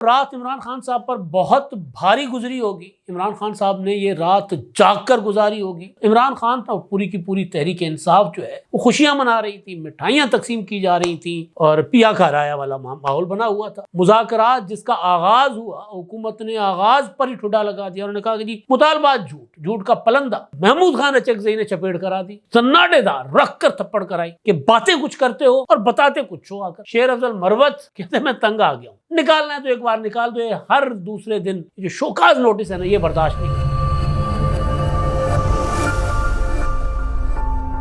رات عمران خان صاحب پر بہت بھاری گزری ہوگی۔ عمران خان صاحب نے یہ رات جاگ کر گزاری ہوگی۔ عمران خان اور پوری کی پوری تحریک انصاف جو ہے وہ خوشیاں منا رہی تھی، مٹھائیاں تقسیم کی جا رہی تھیں اور پیا کھارایا والا ماحول بنا ہوا تھا۔ مذاکرات جس کا آغاز ہوا، حکومت نے آغاز پر ہی ٹھڈا لگا دیا، انہوں نے کہا کہ جی مطالبات جھوٹ کا پلندہ۔ محمود خان اچکزئی نے چپیٹ کرا دی، سناٹے دار رکھ کر تھپڑ کرائی کہ باتیں کچھ کرتے ہو اور بتاتے کچھ ہو۔ آ کر شیر افضل مروت کہتے میں تنگ آ گیا ہوں، نکالنا ہے تو ایک بار نکال دو، ہر دوسرے دن جو شوکاز نوٹس ہے نا، یہ برداشت نہیں کرتا۔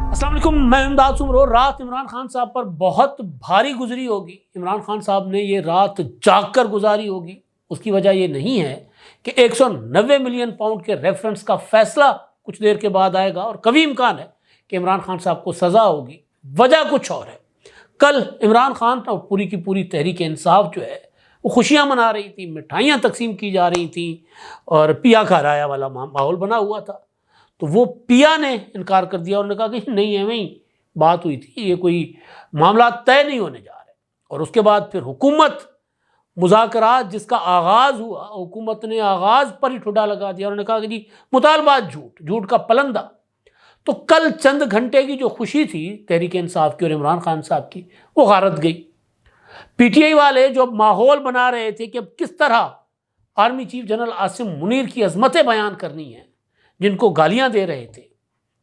السلام علیکم، میں امداد سمرو۔ رات عمران خان صاحب پر بہت بھاری گزری ہوگی۔ عمران خان صاحب نے یہ رات جاگ کر گزاری ہوگی۔ اس کی وجہ یہ نہیں ہے کہ 190 ملین پاؤنڈ کے ریفرنس کا فیصلہ کچھ دیر کے بعد آئے گا اور کبھی امکان ہے کہ عمران خان صاحب کو سزا ہوگی۔ وجہ کچھ اور ہے۔ کل عمران خان اور پوری کی پوری تحریک انصاف جو ہے وہ خوشیاں منا رہی تھی، مٹھائیاں تقسیم کی جا رہی تھیں اور پیا کھارایا والا ماحول بنا ہوا تھا۔ تو وہ پیا نے انکار کر دیا، انہوں نے کہا کہ نہیں، ایویں ہی بات ہوئی تھی، یہ کوئی معاملات طے نہیں ہونے جا رہے۔ اور اس کے بعد پھر حکومت مذاکرات جس کا آغاز ہوا، حکومت نے آغاز پر ہی ٹھڈا لگا دیا، انہوں نے کہا کہ جی مطالبات جھوٹ کا پلندہ۔ تو کل چند گھنٹے کی جو خوشی تھی تحریک انصاف کی اور عمران خان صاحب کی، وہ غارت گئی۔ پی ٹی آئی والے جو ماحول بنا رہے تھے کہ کس طرح army chief general Asim Munir کی عظمتیں بیان کرنی ہیں، جن کو گالیاں دے رہے تھے،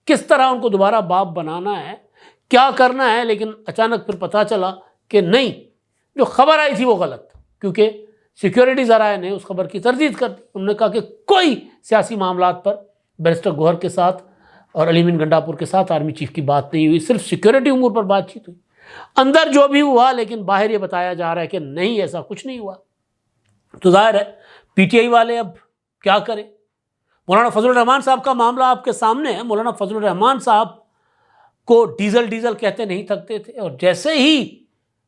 کس طرح ان کو دوبارہ باپ بنانا ہے، کیا کرنا ہے، لیکن اچانک پھر پتہ چلا کہ نہیں، جو خبر آئی تھی وہ غلط، کیونکہ سیکیورٹی ذرائع نے اس خبر کی تردید کر دی۔ انہوں نے کہا کہ کوئی سیاسی معاملات پر بیرسٹر گوہر کے ساتھ اور علی مین گنڈا پور کے ساتھ آرمی چیف کی بات نہیں ہوئی، صرف سیکیورٹی امور پر بات چیت ہوئی۔ اندر جو بھی ہوا، لیکن باہر یہ بتایا جا رہا ہے کہ نہیں، ایسا کچھ نہیں ہوا۔ تو ظاہر ہے پی ٹی آئی والے اب کیا کریں۔ مولانا فضل الرحمان صاحب کا معاملہ آپ کے سامنے ہے۔ مولانا فضل الرحمان صاحب کو ڈیزل کہتے نہیں تھکتے تھے، اور جیسے ہی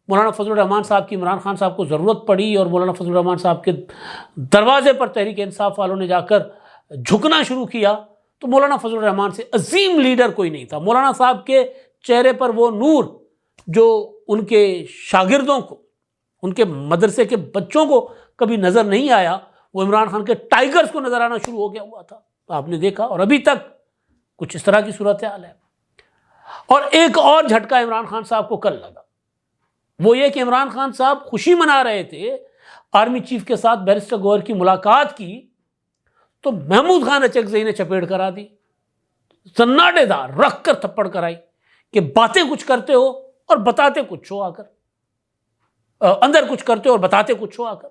مولانا فضل الرحمان صاحب کی عمران خان صاحب کو ضرورت پڑی اور مولانا فضل الرحمان صاحب کے دروازے پر تحریک انصاف والوں نے جا کر جھکنا شروع کیا، تو مولانا فضل الرحمان سے عظیم لیڈر کوئی نہیں تھا۔ مولانا صاحب کے چہرے پر وہ نور جو ان کے شاگردوں کو، ان کے مدرسے کے بچوں کو کبھی نظر نہیں آیا، وہ عمران خان کے ٹائیگرز کو نظر آنا شروع ہو گیا ہوا تھا، آپ نے دیکھا، اور ابھی تک کچھ اس طرح کی صورتحال ہے۔ اور ایک اور جھٹکا عمران خان صاحب کو کل لگا، وہ یہ کہ عمران خان صاحب خوشی منا رہے تھے آرمی چیف کے ساتھ بیرسٹر گوہر کی ملاقات کی، تو محمود خان اچکزئی نے چپیٹ کرا دی، سناٹے دار رکھ کر تھپڑ کرائی کہ باتیں کچھ کرتے ہو اور بتاتے کچھ ہو، آ کر اندر کچھ کرتے ہو اور بتاتے کچھ ہو۔ آ کر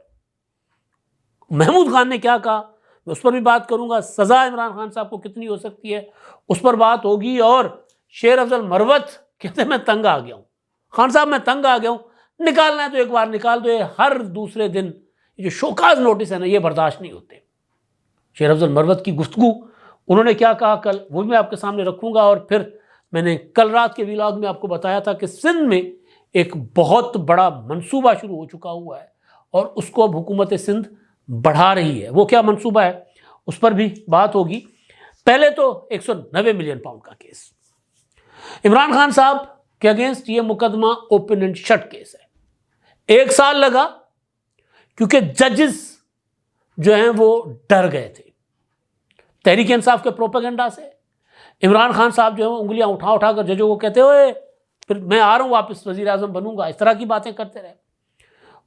محمود خان نے کیا کہا، میں اس پر بھی بات کروں گا۔ سزا عمران خان صاحب کو کتنی ہو سکتی ہے اس پر بات ہوگی۔ اور شیر افضل مروت کہتے میں تنگ آ گیا ہوں، خان صاحب میں تنگ آ گیا ہوں، نکالنا ہے تو ایک بار نکال دو، ہر دوسرے دن جو شوکاز نوٹس ہے نا، یہ برداشت نہیں ہوتے۔ شیر افضل مروت کی گفتگو، انہوں نے کیا کہا کل، وہ بھی میں آپ کے سامنے رکھوں گا۔ اور پھر میں نے کل رات کے ویلاگ میں آپ کو بتایا تھا کہ سندھ میں ایک بہت بڑا منصوبہ شروع ہو چکا ہوا ہے اور اس کو اب حکومت سندھ بڑھا رہی ہے۔ وہ کیا منصوبہ ہے اس پر بھی بات ہوگی۔ پہلے تو 190 ملین پاؤنڈ کا کیس، عمران خان صاحب کے اگینسٹ یہ مقدمہ اوپن اینڈ شٹ کیس ہے۔ 1 سال لگا کیونکہ ججز جو ہیں وہ ڈر گئے تھے تحریک انصاف کے پروپیگنڈا سے۔ عمران خان صاحب جو ہیں وہ انگلیاں اٹھا کر ججوں کو کہتے ہوئے پھر میں آ رہا ہوں واپس، وزیر اعظم بنوں گا، اس طرح کی باتیں کرتے رہے۔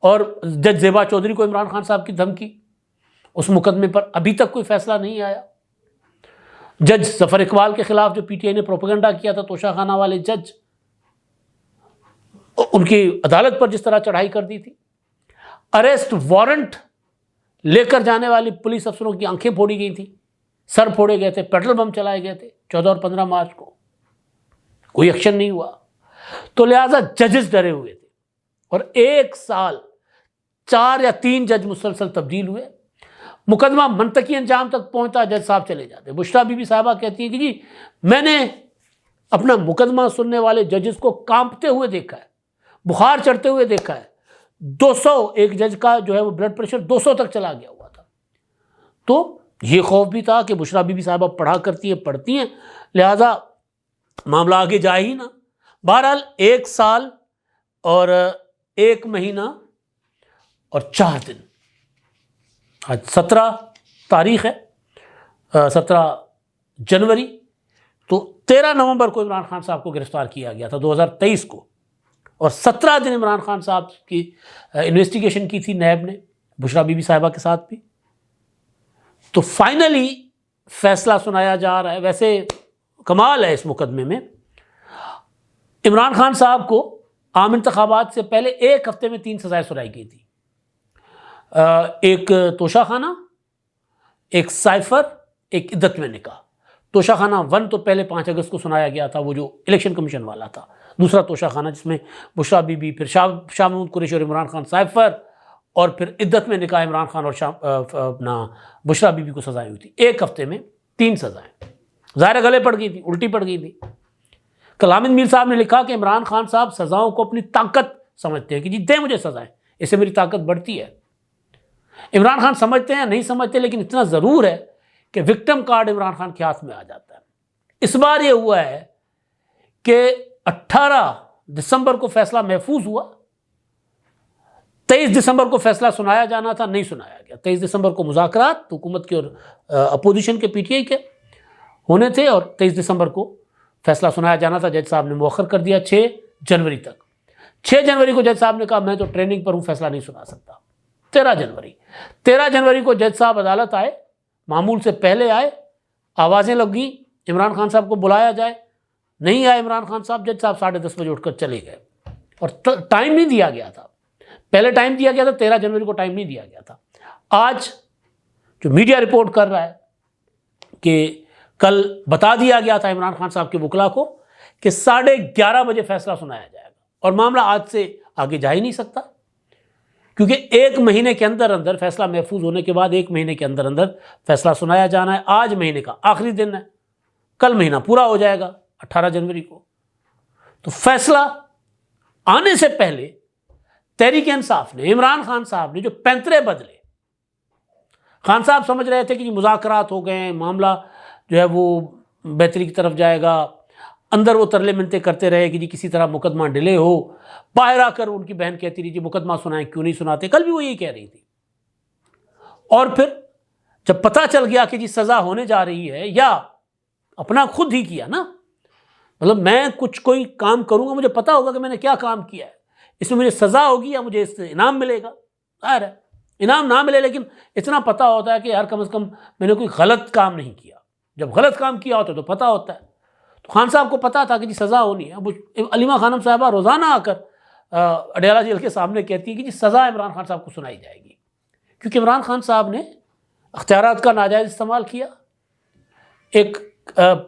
اور جج زیبا چودھری کو عمران خان صاحب کی دھمکی، اس مقدمے پر ابھی تک کوئی فیصلہ نہیں آیا۔ جج ظفر اقبال کے خلاف جو پی ٹی آئی نے پروپیگنڈا کیا تھا، توشہ خانہ والے جج، ان کی عدالت پر جس طرح چڑھائی کر دی تھی، اریسٹ وارنٹ لے کر جانے والی پولیس افسروں کی آنکھیں پھوڑی گئی تھیں، سر پھوڑے گئے تھے، پیٹرول بم چلائے گئے تھے 14 اور 15 مارچ کو، کوئی ایکشن نہیں ہوا۔ تو لہٰذا ججز ڈرے ہوئے تھے، اور 1 سال 4 یا 3 جج مسلسل تبدیل ہوئے، مقدمہ منطقی انجام تک پہنچتا، جج صاحب چلے جاتے۔ بشریٰ بی بی صاحبہ کہتی ہیں کہ جی میں نے اپنا مقدمہ سننے والے ججز کو کانپتے ہوئے دیکھا ہے، بخار چڑھتے ہوئے دیکھا ہے، 200 ایک جج کا جو ہے وہ بلڈ پریشر 200 تک چلا گیا ہوا تھا۔ تو یہ خوف بھی تھا کہ بشریٰ بی بی صاحبہ پڑھتی ہیں، لہٰذا معاملہ آگے جائے ہی نہ۔ بہرحال 1 سال اور 1 مہینہ اور 4 دن آج 17 تاریخ ہے، 17 جنوری، تو 13 نومبر کو عمران خان صاحب کو گرفتار کیا گیا تھا 2023 کو، اور 17 دن عمران خان صاحب کی انویسٹیگیشن کی تھی نیب نے، بشرا بی بی صاحبہ کے ساتھ بھی، تو فائنلی فیصلہ سنایا جا رہا ہے۔ ویسے کمال ہے اس مقدمے میں، عمران خان صاحب کو عام انتخابات سے پہلے 1 ہفتے میں 3 سزائیں سنائی گئی تھی، ایک توشہ خانہ، ایک سائفر، ایک عدت میں نکاح۔ توشہ خانہ 1 تو پہلے 5 اگست کو سنایا گیا تھا، وہ جو الیکشن کمیشن والا تھا، دوسرا توشہ خانہ جس میں بشرا بی بی، پھر شاہ محمود قریشی اور عمران خان سائفر، اور پھر عدت میں نکاح عمران خان اور اپنا بشرا بی بی کو سزائیں ہوئی تھی، 1 ہفتے میں 3 سزائیں، ظاہر گلے پڑ گئی تھی، الٹی پڑ گئی تھی۔ کل حامد میر صاحب نے لکھا کہ عمران خان صاحب سزاؤں کو اپنی طاقت سمجھتے ہیں کہ جی دیں مجھے سزائیں، اس سے میری طاقت بڑھتی ہے۔ عمران خان سمجھتے ہیں نہیں سمجھتے، لیکن اتنا ضرور ہے کہ وکٹم کارڈ عمران خان کے ہاتھ میں آ جاتا ہے۔ اس بار یہ ہوا ہے کہ 18 دسمبر کو فیصلہ محفوظ ہوا، 23 دسمبر کو فیصلہ سنایا جانا تھا، نہیں سنایا گیا۔ 23 دسمبر کو مذاکرات حکومت کے اور اپوزیشن کے پی ٹی آئی کے ہونے تھے، اور 23 دسمبر کو فیصلہ سنایا جانا تھا، جج صاحب نے مؤخر کر دیا 6 جنوری تک۔ 6 جنوری کو جج صاحب نے کہا میں تو ٹریننگ پر ہوں، فیصلہ نہیں سنا سکتا۔ 13 جنوری کو جج صاحب عدالت آئے، معمول سے پہلے آئے، آوازیں لگیں عمران خان صاحب کو بلایا جائے، نہیں آئے عمران خان صاحب، جج صاحب 10:30 بجے اٹھ کر چلے گئے، اور ٹائم نہیں دیا گیا تھا۔ پہلے ٹائم دیا گیا تھا، 13 جنوری کو ٹائم نہیں دیا گیا تھا۔ آج جو میڈیا رپورٹ کر رہا ہے کہ کل بتا دیا گیا تھا عمران خان صاحب کے وکلا کو کہ 11:30 بجے فیصلہ سنایا جائے گا، اور معاملہ آج سے آگے جا ہی نہیں سکتا، کیونکہ 1 مہینے کے اندر اندر فیصلہ محفوظ ہونے کے بعد 1 مہینے کے اندر اندر فیصلہ سنایا جانا ہے۔ آج مہینے کا آخری دن ہے، کل مہینہ پورا ہو جائے گا 18 جنوری کو، تو فیصلہ آنے سے پہلے تحریک انصاف نے، عمران خان صاحب نے جو پینترے بدلے، خان صاحب سمجھ رہے تھے کہ جی مذاکرات ہو گئے ہیں، معاملہ جو ہے وہ بہتری کی طرف جائے گا، اندر وہ ترلے منتیں کرتے رہے کہ جی کسی طرح مقدمہ ڈیلے ہو، باہر آ کر ان کی بہن کہتی رہی جی مقدمہ سنائیں، کیوں نہیں سناتے، کل بھی وہ یہی کہہ رہی تھی۔ اور پھر جب پتہ چل گیا کہ جی سزا ہونے جا رہی ہے، یا اپنا خود ہی کیا نا، مطلب میں کوئی کام کروں گا، مجھے پتہ ہوگا کہ میں نے کیا کام کیا ہے، اس میں مجھے سزا ہوگی یا مجھے اس سے انعام ملے گا، ظاہر ہے انعام نہ ملے، لیکن اتنا پتہ ہوتا ہے کہ یار کم از کم میں نے کوئی غلط کام نہیں کیا۔ جب غلط کام کیا ہوتا ہے تو پتہ ہوتا ہے، تو خان صاحب کو پتہ تھا کہ جی سزا ہونی ہے۔ اب علیمہ خانم صاحبہ روزانہ آ کر اڈیالہ جیل کے سامنے کہتی ہے کہ جی سزا عمران خان صاحب کو سنائی جائے گی، کیونکہ عمران خان صاحب نے اختیارات کا ناجائز استعمال کیا۔ ایک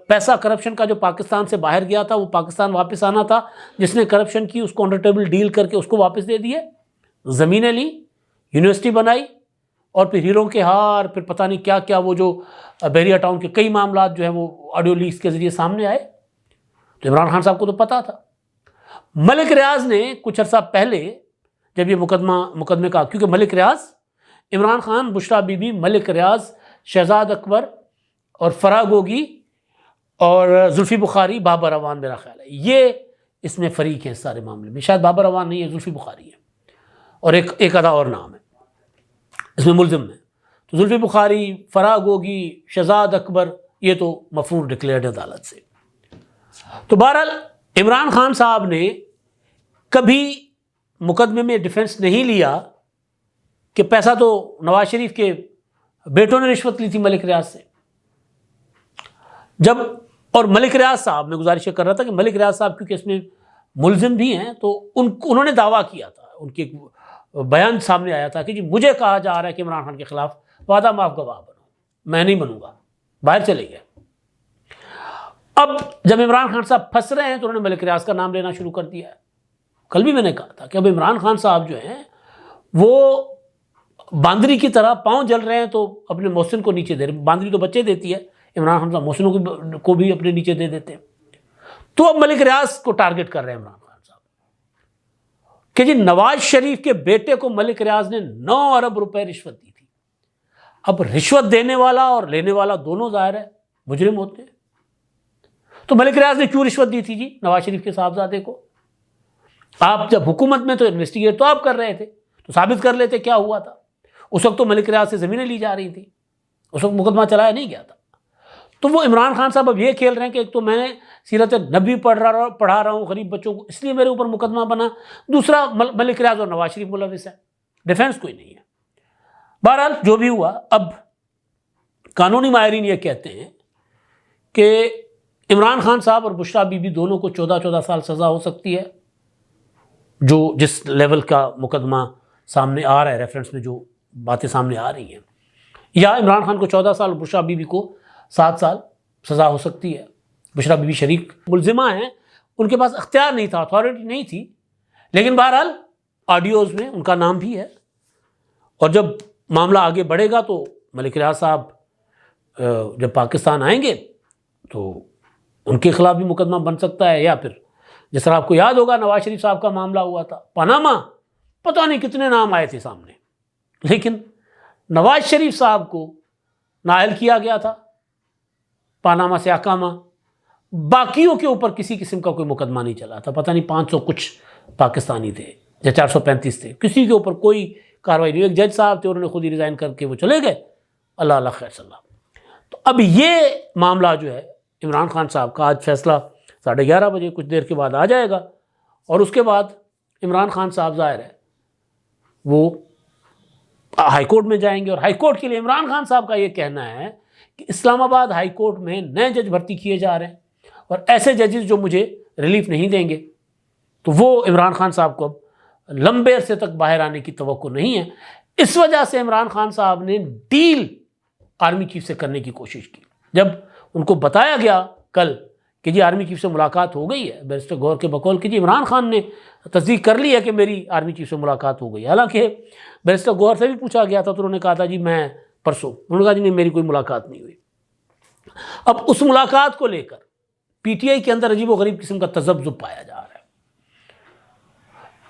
پیسہ کرپشن کا جو پاکستان سے باہر گیا تھا، وہ پاکستان واپس آنا تھا، جس نے کرپشن کی اس کو انڈر ٹیبل ڈیل کر کے اس کو واپس دے دیے، زمینیں لی، یونیورسٹی بنائی، اور پھر ہیروں کے ہار، پھر پتہ نہیں کیا کیا، وہ جو بحریہ ٹاؤن کے کئی معاملات جو ہیں وہ آڈیو لیکس کے ذریعے سامنے آئے، تو عمران خان صاحب کو تو پتہ تھا۔ ملک ریاض نے کچھ عرصہ پہلے جب یہ مقدمے کا، کیونکہ ملک ریاض، عمران خان، بشرا بی بی، ملک ریاض، شہزاد اکبر اور فرا گوگی اور زلفی بخاری، بابر اعوان، میرا خیال ہے یہ اس میں فریق ہیں اس سارے معاملے میں، شاید بابر اعوان نہیں ہے، زلفی بخاری ہے، اور ایک آدھا اور نام ہے اس میں ملزم ہے۔ تو زلفی بخاری، فرا گوگی، شہزاد اکبر، یہ تو مفرور ڈکلیئرڈ عدالت سے۔ تو بہرحال عمران خان صاحب نے کبھی مقدمے میں ڈیفنس نہیں لیا کہ پیسہ تو نواز شریف کے بیٹوں نے رشوت لی تھی ملک ریاض سے۔ جب اور ملک ریاض صاحب، میں گزارش کر رہا تھا کہ ملک ریاض صاحب کیونکہ اس میں ملزم بھی ہیں، تو انہوں نے دعویٰ کیا تھا، ان کے بیان سامنے آیا تھا کہ جی مجھے کہا جا رہا ہے کہ عمران خان کے خلاف وعدہ معاف گواہ بنو، میں نہیں بنوں گا، باہر چلے گئے۔ اب جب عمران خان صاحب پھنس رہے ہیں تو انہوں نے ملک ریاض کا نام لینا شروع کر دیا ہے۔ کل بھی میں نے کہا تھا کہ اب عمران خان صاحب جو ہیں وہ باندری کی طرح پاؤں جل رہے ہیں تو اپنے محسن کو نیچے دے رہے ہیں، باندری تو بچے دیتی ہے، عمران خان صاحب محسنوں کو بھی اپنے نیچے دے دیتے ہیں، تو اب ملک ریاض کو ٹارگٹ کر رہے ہیں عمران خان صاحب کہ جی نواز شریف کے بیٹے کو ملک ریاض نے 9 ارب روپے رشوت دی تھی۔ اب رشوت دینے والا اور لینے والا دونوں ظاہر ہے مجرم ہوتے ہیں، تو ملک ریاض نے کیوں رشوت دی تھی جی نواز شریف کے صاحبزادے کو؟ آپ جب حکومت میں تو انویسٹیگیٹ تو آپ کر رہے تھے، تو ثابت کر لیتے کیا ہوا تھا۔ اس وقت تو ملک ریاض سے زمینیں لی جا رہی تھیں، اس وقت مقدمہ چلایا نہیں گیا تھا. تو وہ عمران خان صاحب اب یہ کھیل رہے ہیں کہ ایک تو میں نے سیرت نبی پڑھا رہا ہوں غریب بچوں کو، اس لیے میرے اوپر مقدمہ بنا، دوسرا ملک ریاض اور نواز شریف ملوث ہے، ڈیفینس کوئی نہیں ہے. بہرحال جو بھی ہوا، اب قانونی ماہرین یہ کہتے ہیں کہ عمران خان صاحب اور بشریٰ بی بی دونوں کو 14 سال سزا ہو سکتی ہے، جو جس لیول کا مقدمہ سامنے آ رہا ہے، ریفرنس میں جو باتیں سامنے آ رہی ہیں، یا عمران خان کو 14 سال اور بشریٰ بی بی کو 7 سال سزا ہو سکتی ہے. بشریٰ بی بی شریک ملزمہ ہیں، ان کے پاس اختیار نہیں تھا، اتھارٹی نہیں تھی، لیکن بہرحال آڈیوز میں ان کا نام بھی ہے. اور جب معاملہ آگے بڑھے گا تو ملک ریاض صاحب جب پاکستان آئیں گے تو ان کے خلاف بھی مقدمہ بن سکتا ہے، یا پھر جس طرح آپ کو یاد ہوگا نواز شریف صاحب کا معاملہ ہوا تھا پاناما، پتہ نہیں کتنے نام آئے تھے سامنے، لیکن نواز شریف صاحب کو نااہل کیا گیا تھا پاناما سے احکامہ، باقیوں کے اوپر کسی قسم کا کوئی مقدمہ نہیں چلا تھا. پتہ نہیں 500 کچھ پاکستانی تھے یا 435 تھے، کسی کے اوپر کوئی کارروائی نہیں. ایک جج صاحب تھے، انہوں نے خود ہی ریزائن کر کے وہ چلے گئے، اللہ خیر صلی اللہ. تو اب یہ معاملہ جو ہے عمران خان صاحب کا آج فیصلہ 11:30 بجے کچھ دیر کے بعد آ جائے گا، اور اس کے بعد عمران خان صاحب ظاہر ہے وہ ہائی کورٹ میں جائیں گے. اور ہائی کورٹ کے لیے عمران خان صاحب کا یہ کہنا ہے کہ اسلام آباد ہائی کورٹ میں نئے جج بھرتی کیے جا رہے ہیں، اور ایسے ججز جو مجھے ریلیف نہیں دیں گے، تو وہ عمران خان صاحب کو اب لمبے عرصے تک باہر آنے کی توقع نہیں ہے. اس وجہ سے عمران خان صاحب نے ڈیل آرمی چیف سے کرنے کی کوشش کی. جب ان کو بتایا گیا کل کہ جی آرمی چیف سے ملاقات ہو گئی ہے، بیرسٹر گوہر کے بقول کہ جی عمران خان نے تصدیق کر لی ہے کہ میری آرمی چیف سے ملاقات ہو گئی، حالانکہ بیرسٹر گوہر سے بھی پوچھا گیا تھا تو انہوں نے کہا تھا جی میں پرسوں، انہوں نے کہا جی نہیں میری کوئی ملاقات نہیں ہوئی. اب اس ملاقات کو لے کر پی ٹی آئی کے اندر عجیب و غریب قسم کا تذبذب پایا جا رہا ہے.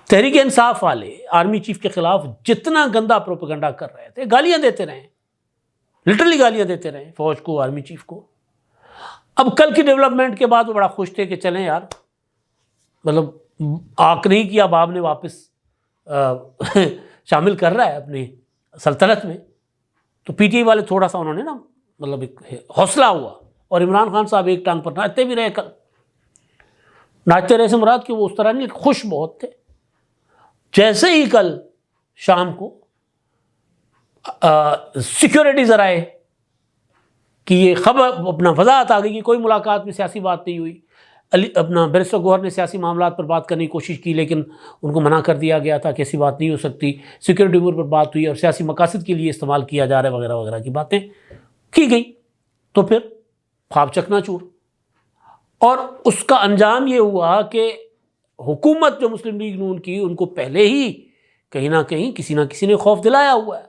تحریک انصاف والے آرمی چیف کے خلاف جتنا گندا پروپیگنڈا کر رہے تھے، گالیاں دیتے رہے، لٹرلی گالیاں دیتے رہے فوج کو، آرمی چیف کو. اب کل کی ڈیولپمنٹ کے بعد وہ بڑا خوش تھے کہ چلیں یار، مطلب آنکھ نہیں کیا باب نے واپس شامل کر رہا ہے اپنی سلطنت میں. تو پی ٹی آئی والے تھوڑا سا انہوں نے نا مطلب ایک حوصلہ ہوا، اور عمران خان صاحب ایک ٹانگ پر ناچتے بھی رہے. کل ناچتے رہے سے مراد کہ وہ اس طرح نہیں، خوش بہت تھے. جیسے ہی کل شام کو سیکیورٹی ذرائع کہ یہ خبر اپنا وضاحت آ گئی کہ کوئی ملاقات میں سیاسی بات نہیں ہوئی. اپنا بیرسٹر گوہر نے سیاسی معاملات پر بات کرنے کی کوشش کی، لیکن ان کو منع کر دیا گیا تھا کہ ایسی بات نہیں ہو سکتی. سیکیورٹی امور پر بات ہوئی اور سیاسی مقاصد کے لیے استعمال کیا جا رہا ہے وغیرہ وغیرہ کی باتیں کی گئی. تو پھر خواب چکنا چور، اور اس کا انجام یہ ہوا کہ حکومت جو مسلم لیگ نون کی، ان کو پہلے ہی کہیں نہ کسی نے خوف دلایا ہوا ہے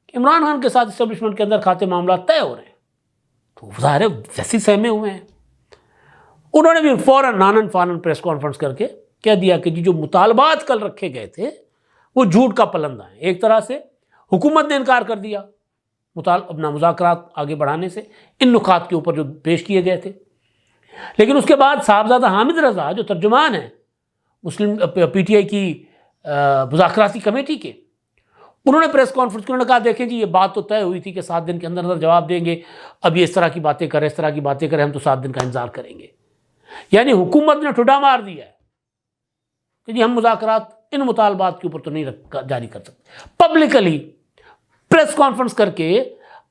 کہ عمران خان کے ساتھ اسٹیبلشمنٹ کے اندر کھاتے معاملات طے ہو رہے ہیں. تو ظاہر ہے ویسے سہمے ہوئے ہیں. انہوں نے بھی فوراً نانن فانن پریس کانفرنس کر کے کہہ دیا کہ جی جو مطالبات کل رکھے گئے تھے وہ جھوٹ کا پلندہ ہیں. ایک طرح سے حکومت نے انکار کر دیا اپنا مذاکرات آگے بڑھانے سے ان نکات کے اوپر جو پیش کیے گئے تھے. لیکن اس کے بعد صاحبزادہ حامد رضا جو ترجمان ہیں مسلم پی ٹی آئی کی مذاکراتی کمیٹی کے، انہوں نے پریس کانفرنس کی، انہوں نے کہا دیکھیں جی یہ بات تو طے ہوئی تھی کہ 7 دن کے اندر جواب دیں گے، اب یہ اس طرح کی باتیں کریں ہم تو 7 دن کا انتظار کریں گے. یعنی حکومت نے ٹھڈا مار دیا ہے کہ جی ہم مذاکرات ان مطالبات کے اوپر تو نہیں جاری کر سکتے. پبلکلی پریس کانفرنس کر کے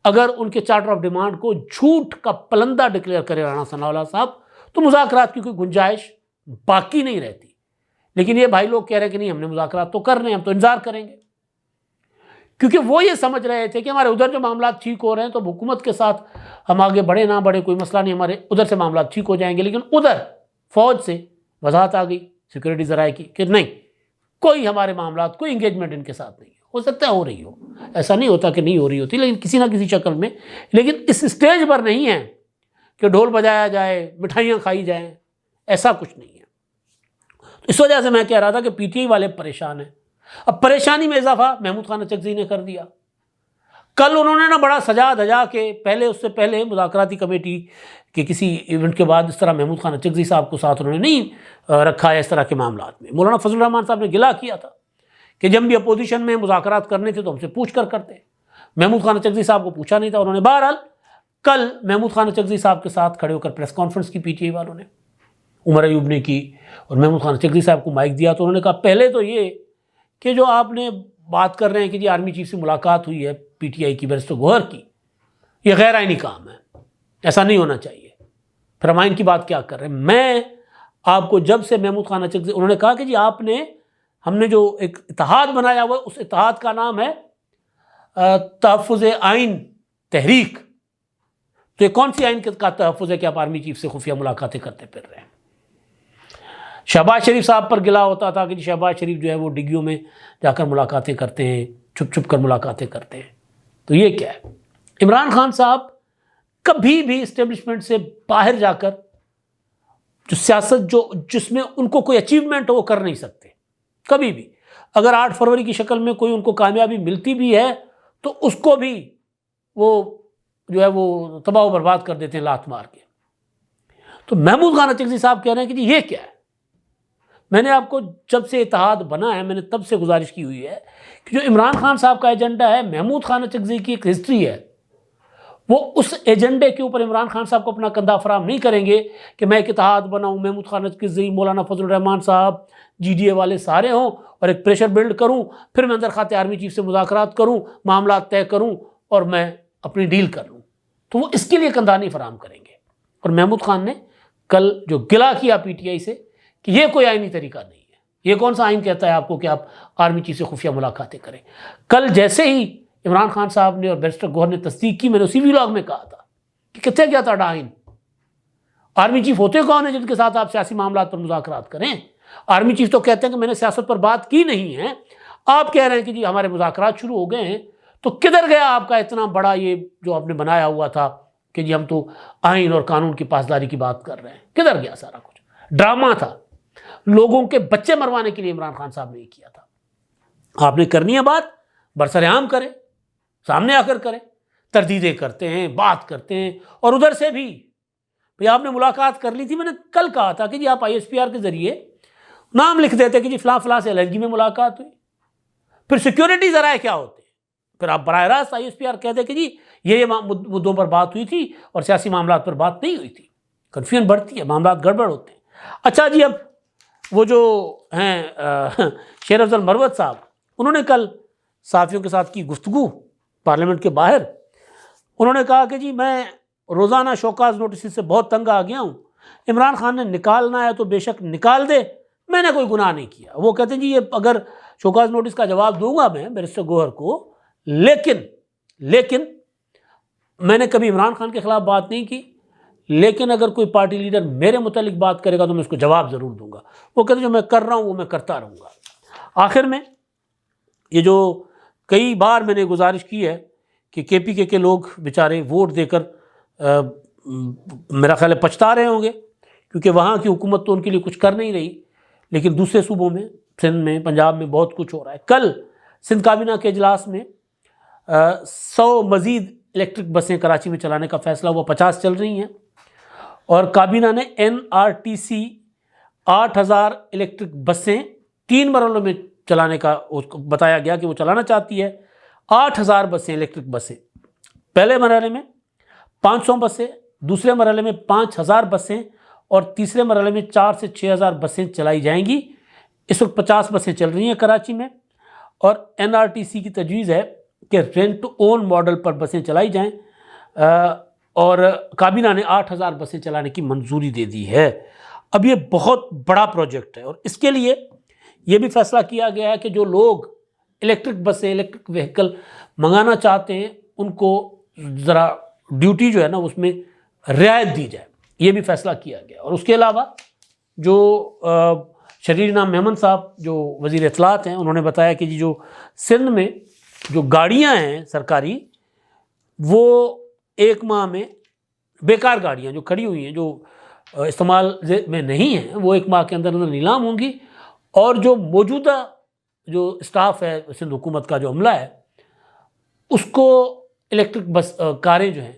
اگر ان کے چارٹر آف ڈیمانڈ کو جھوٹ کا پلندہ ڈکلیئر کرے رانا ثناء اللہ صاحب تو مذاکرات کی کوئی گنجائش باقی نہیں رہتی. لیکن یہ بھائی لوگ کہہ رہے ہیں کہ نہیں ہم نے مذاکرات تو کر رہے ہیں، ہم تو انتظار کریں گے، کیونکہ وہ یہ سمجھ رہے تھے کہ ہمارے ادھر جو معاملات ٹھیک ہو رہے ہیں تو حکومت کے ساتھ ہم آگے بڑھے نہ بڑھے کوئی مسئلہ نہیں، ہمارے ادھر سے معاملات ٹھیک ہو جائیں گے. لیکن ادھر فوج سے وضاحت آ گئی سیکورٹی ذرائع کی کہ نہیں، کوئی ہمارے معاملات کوئی انگیجمنٹ ان کے ساتھ نہیں ہے. ہو سکتا ہے ہو رہی ہو، ایسا نہیں ہوتا کہ نہیں ہو رہی ہوتی، لیکن کسی نہ کسی شکل میں. لیکن اس اسٹیج پر نہیں ہے کہ ڈھول بجایا جائے، مٹھائیاں کھائی جائیں، ایسا کچھ نہیں ہے. اس وجہ سے میں کہہ رہا تھا کہ پی ٹی آئی والے پریشان ہیں. اب پریشانی میں اضافہ محمود خان اچکزئی نے کر دیا. کل انہوں نے نا بڑا سجا دھجا کے اس سے پہلے مذاکراتی کمیٹی کے کسی ایونٹ کے بعد اس طرح محمود خان اچکزئی صاحب کو ساتھ انہوں نے نہیں رکھا ہے اس طرح کے معاملات میں. مولانا فضل الرحمان صاحب نے گلا کیا تھا کہ جب بھی اپوزیشن میں مذاکرات کرنے تھے تو ہم سے پوچھ کر کرتے. محمود خان اچکزئی صاحب کو پوچھا نہیں تھا انہوں نے. بہرحال کل محمود خان اچکزئی صاحب کے ساتھ کھڑے ہو کر پریس کانفرنس کی پی ٹی آئی والوں نے, عمر ایوب نے کی اور محمود خان اچکزئی صاحب کو مائک دیا تو انہوں نے کہا پہلے تو یہ کہ جو آپ نے بات کر رہے ہیں کہ جی آرمی چیف سے ملاقات ہوئی ہے پی ٹی آئی کی بیرسٹر گوہر کی, یہ غیر آئینی کام ہے, ایسا نہیں ہونا چاہیے. پھر ہم آئین کی بات کیا کر رہے ہیں. میں آپ کو جب سے محمود خان اچکزئی, انہوں نے کہا کہ جی آپ نے, ہم نے جو ایک اتحاد بنایا ہوا اس اتحاد کا نام ہے تحفظ آئین تحریک. تو یہ کون سی آئین کا تحفظ ہے کہ آپ آرمی چیف سے خفیہ ملاقاتیں کرتے پھر رہے ہیں. شہباز شریف صاحب پر گلا ہوتا تھا کہ جی شہباز شریف جو ہے وہ ڈگیوں میں جا کر ملاقاتیں کرتے ہیں, چھپ چھپ کر ملاقاتیں کرتے ہیں. تو یہ کیا ہے؟ عمران خان صاحب کبھی بھی اسٹیبلشمنٹ سے باہر جا کر جو سیاست جس میں ان کو کوئی اچیومنٹ ہو وہ کر نہیں سکتے کبھی بھی. اگر 8 فروری کی شکل میں کوئی ان کو کامیابی ملتی بھی ہے تو اس کو بھی وہ جو ہے وہ تباہ و برباد کر دیتے ہیں لات مار کے. تو محمود خان اچکزئی صاحب کہہ رہے ہیں کہ جی یہ کیا ہے. میں نے آپ کو جب سے اتحاد بنا ہے میں نے تب سے گزارش کی ہوئی ہے کہ جو عمران خان صاحب کا ایجنڈا ہے, محمود خان اچکزئی کی ایک ہسٹری ہے, وہ اس ایجنڈے کے اوپر عمران خان صاحب کو اپنا کندھا فراہم نہیں کریں گے کہ میں ایک اتحاد بناؤں, محمود خان اچکزئی, مولانا فضل الرحمان صاحب, جی ڈی اے والے سارے ہوں اور ایک پریشر بلڈ کروں, پھر میں اندر خاتے آرمی چیف سے مذاکرات کروں, معاملات طے کروں اور میں اپنی ڈیل کر لوں. تو وہ اس کے لیے کندھا نہیں فراہم کریں گے. اور محمود خان نے کل جو گلا کیا پی ٹی آئی سے کہ یہ کوئی آئینی طریقہ نہیں ہے, یہ کون سا آئین کہتا ہے آپ کو کہ آپ آرمی چیف سے خفیہ ملاقاتیں کریں. کل جیسے ہی عمران خان صاحب نے اور بیرسٹر گوہر نے تصدیق کی, میں نے اسی ویلاگ میں کہا تھا کہ کتنے گیا تھا آئین. آرمی چیف ہوتے کون ہیں جن کے ساتھ آپ سیاسی معاملات پر مذاکرات کریں؟ آرمی چیف تو کہتے ہیں کہ میں نے سیاست پر بات کی نہیں ہے. آپ کہہ رہے ہیں کہ جی ہمارے مذاکرات شروع ہو گئے ہیں. تو کدھر گیا آپ کا اتنا بڑا یہ جو آپ نے بنایا ہوا تھا کہ جی ہم تو آئین اور قانون کی پاسداری کی بات کر رہے ہیں؟ کدھر گیا سارا کچھ؟ ڈرامہ تھا, لوگوں کے بچے مروانے کے لیے عمران خان صاحب نے یہ کیا تھا. آپ نے کرنی ہے بات, برسر عام کریں, سامنے آ کر کریں. تردیدیں کرتے ہیں, بات کرتے ہیں, اور ادھر سے بھی بھئی آپ نے ملاقات کر لی تھی. میں نے کل کہا تھا کہ جی آپ ISPR کے ذریعے نام لکھ دیتے کہ جی فلاں فلاں سے علیحدگی میں ملاقات ہوئی. پھر سیکیورٹی ذرائع کیا ہوتے ہیں؟ پھر آپ براہ راست ISPR کہتے کہ جی یہ مدعوں پر بات ہوئی تھی اور سیاسی معاملات پر بات نہیں ہوئی تھی. کنفیوژن بڑھتی ہے, معاملات گڑبڑ ہوتے ہیں. اچھا جی, اب وہ جو ہیں شیر افضل مروت صاحب, انہوں نے کل صحافیوں کے ساتھ کی گفتگو پارلیمنٹ کے باہر. انہوں نے کہا کہ جی میں روزانہ شوکاز نوٹسز سے بہت تنگ آ گیا ہوں, عمران خان نے نکالنا ہے تو بے شک نکال دے, میں نے کوئی گناہ نہیں کیا. وہ کہتے ہیں جی یہ اگر شوکاز نوٹس کا جواب دوں گا میں بیرسٹر گوہر کو, لیکن میں نے کبھی عمران خان کے خلاف بات نہیں کی, لیکن اگر کوئی پارٹی لیڈر میرے متعلق بات کرے گا تو میں اس کو جواب ضرور دوں گا. وہ کہتے ہیں جو میں کر رہا ہوں وہ میں کرتا رہوں گا. آخر میں یہ جو کئی بار میں نے گزارش کی ہے کہ KPK کے لوگ بیچارے ووٹ دے کر میرا خیال ہے پچھتا رہے ہوں گے, کیونکہ وہاں کی حکومت تو ان کے لیے کچھ کر نہیں رہی, لیکن دوسرے صوبوں میں, سندھ میں, پنجاب میں بہت کچھ ہو رہا ہے. کل سندھ کابینہ کے اجلاس میں 100 مزید الیکٹرک بسیں کراچی میں چلانے کا فیصلہ ہوا. 50 چل رہی ہیں, اور کابینہ نے NRTC 8000 الیکٹرک بسیں 3 مرحلوں میں چلانے کا بتایا گیا کہ وہ چلانا چاہتی ہے. 8000 بسیں, الیکٹرک بسیں, پہلے مرحلے میں 500 بسیں, دوسرے مرحلے میں 5000 بسیں, اور تیسرے مرحلے میں 4 سے 6000 بسیں چلائی جائیں گی. اس وقت 50 بسیں چل رہی ہیں کراچی میں, اور NRTC کی تجویز ہے کہ رینٹ ٹو اون ماڈل پر بسیں چلائی جائیں, اور کابینہ نے 8000 بسیں چلانے کی منظوری دے دی ہے. اب یہ بہت بڑا پروجیکٹ ہے, اور اس کے لیے یہ بھی فیصلہ کیا گیا ہے کہ جو لوگ الیکٹرک بسیں, الیکٹرک وہیکل منگانا چاہتے ہیں ان کو ذرا ڈیوٹی جو ہے نا اس میں رعایت دی جائے. یہ بھی فیصلہ کیا گیا. اور اس کے علاوہ جو شریر نام میمن صاحب جو وزیر اطلاعات ہیں, انہوں نے بتایا کہ جی جو سندھ میں جو گاڑیاں ہیں سرکاری, وہ 1 ماہ میں بیکار گاڑیاں جو کھڑی ہوئی ہیں, جو استعمال میں نہیں ہیں, وہ 1 ماہ کے اندر نیلام ہوں گی. اور جو موجودہ جو اسٹاف ہے سندھ حکومت کا جو عملہ ہے, اس کو الیکٹرک بس کاریں جو ہیں,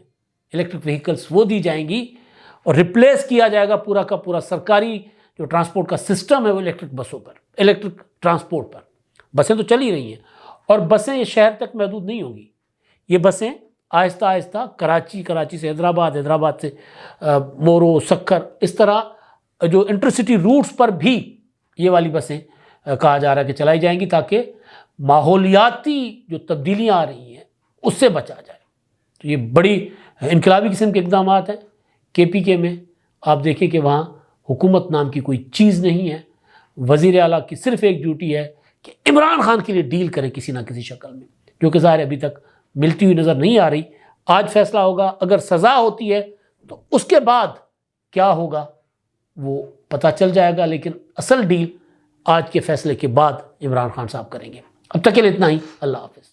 الیکٹرک وہیکلس, وہ دی جائیں گی, اور ریپلیس کیا جائے گا پورا کا پورا سرکاری جو ٹرانسپورٹ کا سسٹم ہے وہ الیکٹرک بسوں پر, الیکٹرک ٹرانسپورٹ پر. بسیں تو چل ہی رہی ہیں، اور بسیں یہ شہر تک محدود نہیں ہوں گی، یہ بسیں آہستہ آہستہ کراچی سے حیدرآباد، حیدرآباد سے مورو، سکھر، اس طرح جو انٹرسٹی روٹس پر بھی یہ والی بسیں کہا جا رہا ہے کہ چلائی جائیں گی، تاکہ ماحولیاتی جو تبدیلیاں آ رہی ہیں اس سے بچا جائے۔ تو یہ بڑی انقلابی قسم کے اقدامات ہیں۔ کے پی کے میں آپ دیکھیں کہ وہاں حکومت نام کی کوئی چیز نہیں ہے، وزیر اعلیٰ کی صرف ایک ڈیوٹی ہے کہ عمران خان کے لیے ڈیل کریں کسی نہ کسی شکل میں، جو کہ ظاہر ابھی تک ملتی ہوئی نظر نہیں آ رہی۔ آج فیصلہ ہوگا، اگر سزا ہوتی ہے تو اس کے بعد کیا ہوگا وہ پتہ چل جائے گا، لیکن اصل ڈیل آج کے فیصلے کے بعد عمران خان صاحب کریں گے۔ اب تک کے لیے اتنا ہی، اللہ حافظ۔